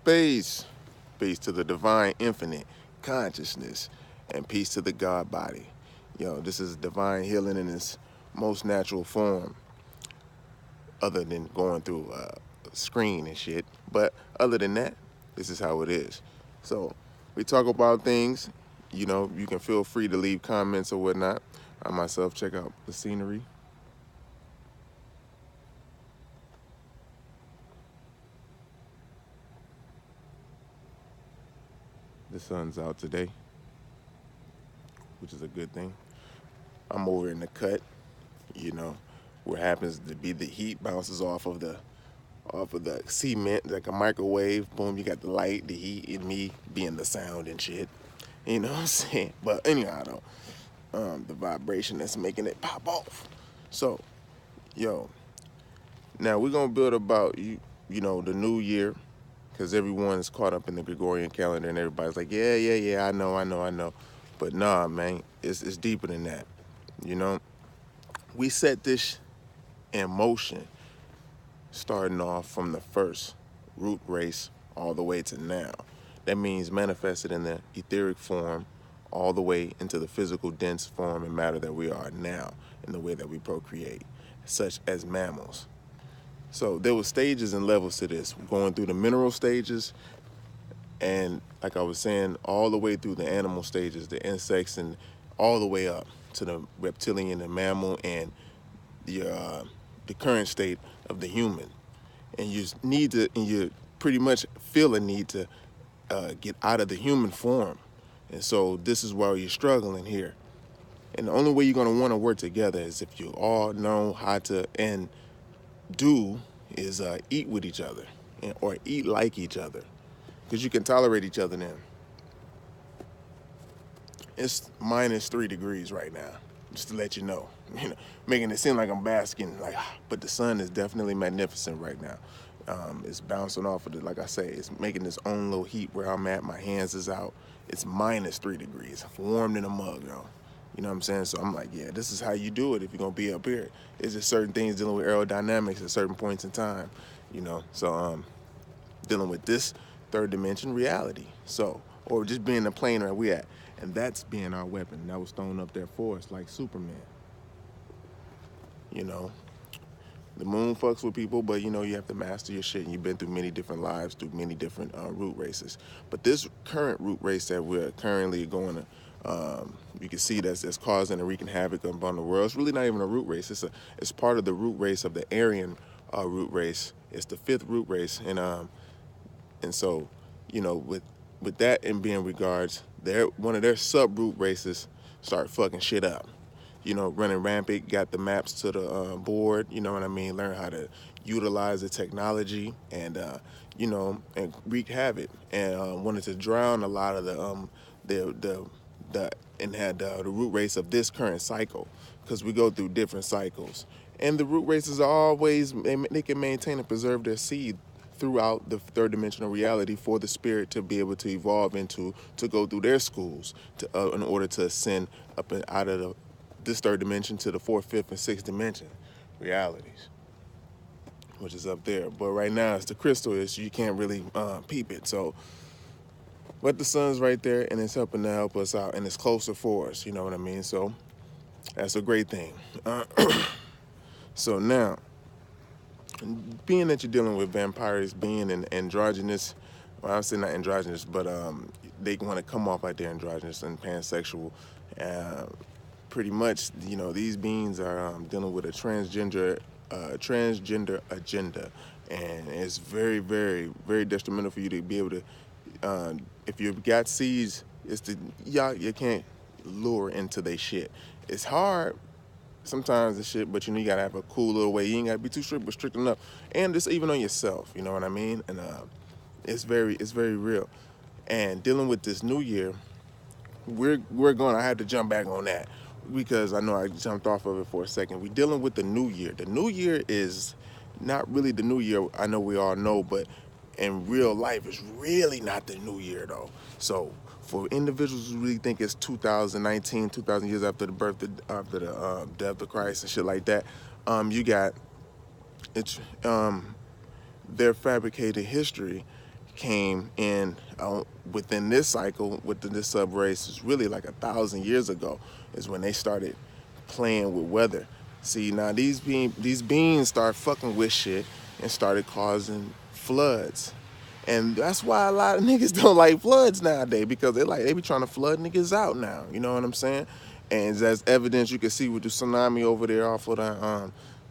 Peace. Peace to the divine infinite consciousness and peace to the God body. This is divine healing in its most natural form, other than going through a screen and shit. But other than that, this is how it is. So we talk about things. You can feel free to leave comments or whatnot. I myself check out the scenery. The sun's out today, which is a good thing. I'm over in the cut, you know, where happens to be the heat bounces off of the cement like a microwave. Boom, you got the light, the heat, and me being the sound and shit. You know what I'm saying? But anyhow, though, the vibration that's making it pop off. So, yo, now we're gonna build about the new year, because everyone is caught up in the Gregorian calendar and everybody's like, yeah, yeah, yeah, I know. But nah, man, it's deeper than that. You know, we set this in motion starting off from the first root race all the way to now. That means manifested in the etheric form all the way into the physical dense form and matter that we are now in the way that we procreate, such as mammals. So there were stages and levels to this, going through the mineral stages and, like I was saying, all the way through the animal stages, the insects, and all the way up to the reptilian and mammal and the current state of the human. And you pretty much feel a need to get out of the human form. And so this is why you're struggling here. And the only way you're going to want to work together is if you all know how to and do is eat with each other or eat like each other, because you can tolerate each other then. It's -3 degrees right now, just to let you know. Making it seem like I'm basking, but the sun is definitely magnificent right now. It's bouncing off of like I say, it's making its own little heat where I'm at. My hands is out. It's -3 degrees, warm in a mug, yo. You know what I'm saying? So I'm like, yeah, this is how you do it if you're gonna be up here. It's just certain things dealing with aerodynamics at certain points in time, So dealing with this third dimension reality. So, or just being the plane that we at. And that's being our weapon. That was thrown up there for us like Superman. You know, the moon fucks with people, but you have to master your shit. And you've been through many different lives, through many different root races. But this current root race that we're currently going to, you can see that's causing and wreaking havoc upon the world. It's really not even a root race. It's part of the root race of the Aryan root race. It's the fifth root race, and so, with that in being regards, one of their sub root races start fucking shit up. Running rampant, got the maps to the board, you know what I mean? Learn how to utilize the technology and wreak havoc. And wanted to drown a lot of and had the root race of this current cycle, because we go through different cycles. And the root races are always, they can maintain and preserve their seed throughout the third dimensional reality for the spirit to be able to evolve into, to go through their schools in order to ascend up and out of this third dimension to the fourth, fifth, and sixth dimension realities, which is up there. But right now it's the crystal issue. You can't really peep it. So, but the sun's right there, and it's helping to help us out, and it's closer for us. You know what I mean? So that's a great thing. So now, being that you're dealing with vampires being an androgynous, well, I'm saying not androgynous, but they want to come off like they're androgynous and pansexual. Pretty much, these beings are dealing with a transgender agenda, and it's very, very, very detrimental for you to be able to. If you've got seeds, you can't lure into their shit. It's hard sometimes the shit, but you gotta have a cool little way. You ain't gotta be too strict, but strict enough, and just even on yourself. You know what I mean? And it's very real. And dealing with this new year, we're going. I had to jump back on that because I know I jumped off of it for a second. We're dealing with the new year. The new year is not really the new year. I know we all know, but in real life, it's really not the new year though. So for individuals who really think it's 2019, 2,000 years after the birth, after the death of Christ and shit like that, you got it's their fabricated history came in within this cycle, within this sub race, is really like 1,000 years ago, is when they started playing with weather. See, now these beings start fucking with shit and started causing floods. And that's why a lot of niggas don't like floods nowadays, because they be trying to flood niggas out now. You know what I'm saying? And as evidence, you can see with the tsunami over there off of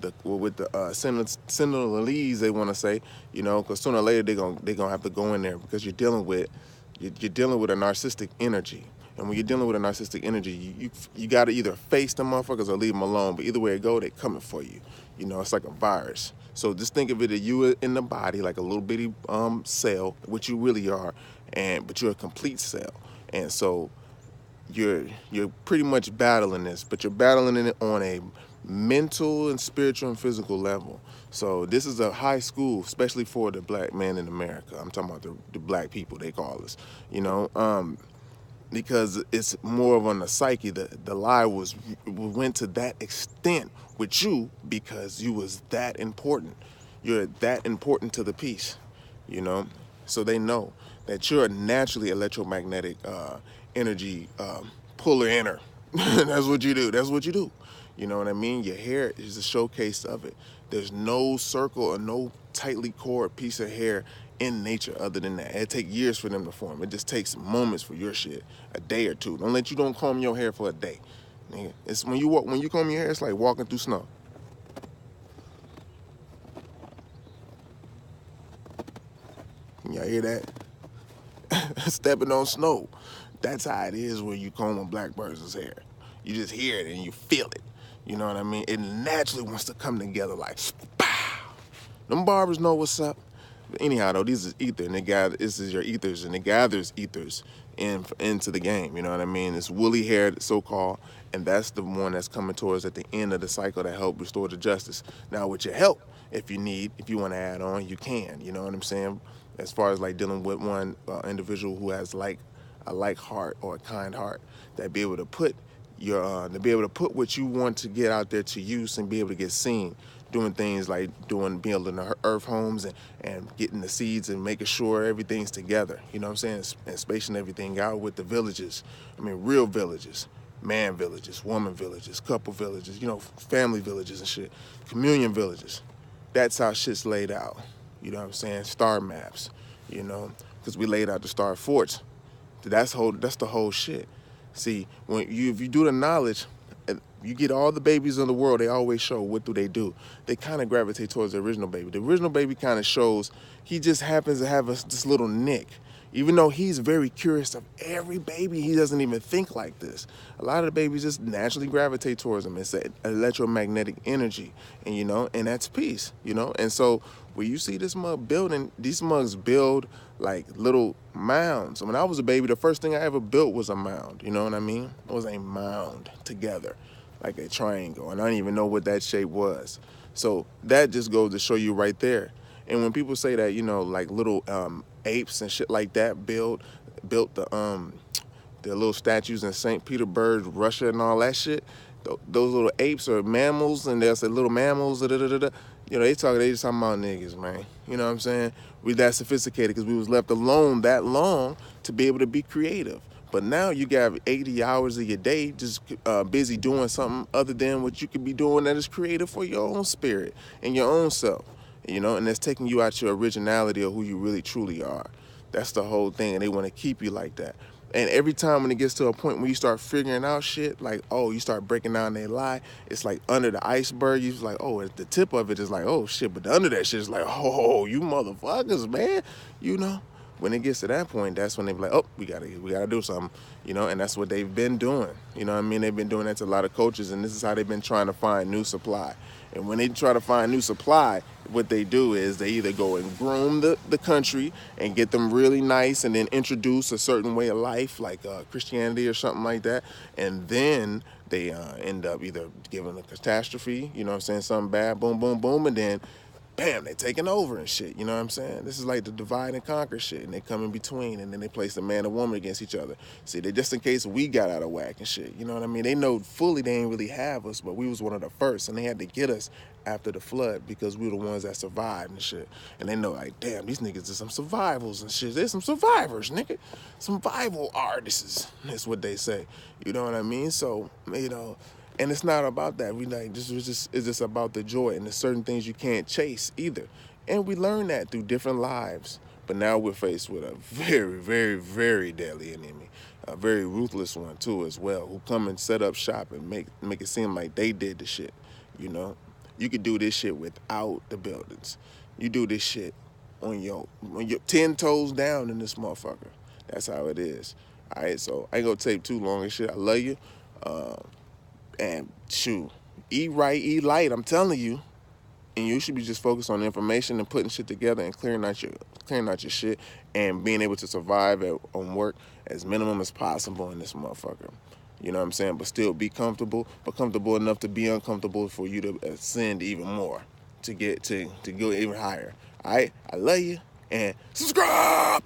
the Senegalese, they want to say, you know, because sooner or later they gonna have to go in there, because you're dealing with a narcissistic energy. And when you're dealing with a narcissistic energy, you got to either face the motherfuckers or leave them alone. But either way it go, they coming for you. You know, it's like a virus. So just think of it as you in the body, like a little bitty cell, which you really are, but you're a complete cell. And so you're pretty much battling this, but you're battling it on a mental and spiritual and physical level. So this is a high school, especially for the black man in America. I'm talking about the black people, they call us, you know. Because it's more of on the psyche. The lie went to that extent with you because you was that important. You're that important to the piece, you know. So they know that you're a naturally electromagnetic energy puller inner. That's what you do. That's what you do. You know what I mean? Your hair is a showcase of it. There's no circle or no tightly cored piece of hair in nature other than that. It takes years for them to form. It just takes moments for your shit, a day or two. Don't comb your hair for a day. Nigga, it's when you comb your hair, it's like walking through snow. Y'all hear that? Stepping on snow. That's how it is when you comb a black person's hair. You just hear it and you feel it. You know what I mean? It naturally wants to come together like, pow. Them barbers know what's up. But anyhow, though, these is ether, and this is your ethers, and it gathers ethers into the game. You know what I mean? It's woolly hair, so-called, and that's the one that's coming towards at the end of the cycle that help restore the justice. Now, with your help, if you want to add on, you can. You know what I'm saying? As far as like dealing with one individual who has like a like heart or a kind heart, that be able to put what you want to get out there to use and be able to get seen, doing things like building the earth homes and getting the seeds and making sure everything's together. You know what I'm saying? And spacing everything out with the villages. I mean, real villages, man villages, woman villages, couple villages, you know, family villages and shit, communion villages. That's how shit's laid out. You know what I'm saying? Star maps, you know, because we laid out the star forts. That's the whole shit. See, if you do the knowledge, you get all the babies in the world, they always show what do they do. They kind of gravitate towards the original baby. The original baby kind of shows he just happens to have this little nick. Even though he's very curious of every baby, he doesn't even think like this. A lot of the babies just naturally gravitate towards him. It's an electromagnetic energy, and you know, and that's peace, you know. And so when you see this mug building, these mugs build like little mounds. When I was a baby, the first thing I ever built was a mound. You know what I mean? It was a mound together, like a triangle, and I didn't even know what that shape was. So that just goes to show you right there. And when people say that, you know, like little apes and shit like that built the little statues in St. Petersburg, Russia, and all that shit, those little apes are mammals, and they'll say little mammals. You know, they just talking about niggas, man. You know what I'm saying? We that sophisticated because we was left alone that long to be able to be creative. But now you got 80 hours of your day just busy doing something other than what you could be doing that is creative for your own spirit and your own self. You know, and that's taking you out your originality of who you really truly are. That's the whole thing, and they want to keep you like that. And every time when it gets to a point when you start figuring out shit, like, oh, you start breaking down their lie, it's like under the iceberg, you're like, oh, the tip of it is like, oh, shit, but the under that shit is like, oh, you motherfuckers, man, you know? When it gets to that point, that's when they be like, oh, we gotta do something, you know, and that's what they've been doing. You know what I mean? They've been doing that to a lot of coaches, and this is how they've been trying to find new supply. And when they try to find new supply, what they do is they either go and groom the country and get them really nice and then introduce a certain way of life, like Christianity or something like that, and then they end up either giving a catastrophe, you know what I'm saying, something bad, boom, boom, boom, and then bam, they taking over and shit. You know what I'm saying? This is like the divide and conquer shit, and they come in between, and then they place a man and woman against each other. See, they just in case we got out of whack and shit. You know what I mean? They know fully they ain't really have us, but we was one of the first, and they had to get us after the flood because we were the ones that survived and shit. And they know like, damn, these niggas is some survivals and shit. They're some survivors, nigga. Survival artists. That's what they say. You know what I mean? So, you know, and it's not about that. We like it's just about the joy, and there's certain things you can't chase either. And we learn that through different lives. But now we're faced with a very, very, very deadly enemy, a very ruthless one too as well, who come and set up shop and make it seem like they did the shit. You know, you could do this shit without the buildings. You do this shit on your 10 toes down in this motherfucker. That's how it is. All right, so I ain't gonna take too long and shit. I love you. And shoot, eat right, eat light, I'm telling you. And you should be just focused on information and putting shit together and clearing out your shit and being able to survive on work as minimum as possible in this motherfucker. You know what I'm saying? But still be comfortable, but comfortable enough to be uncomfortable for you to ascend even more, to go even higher. All right? I love you, and subscribe!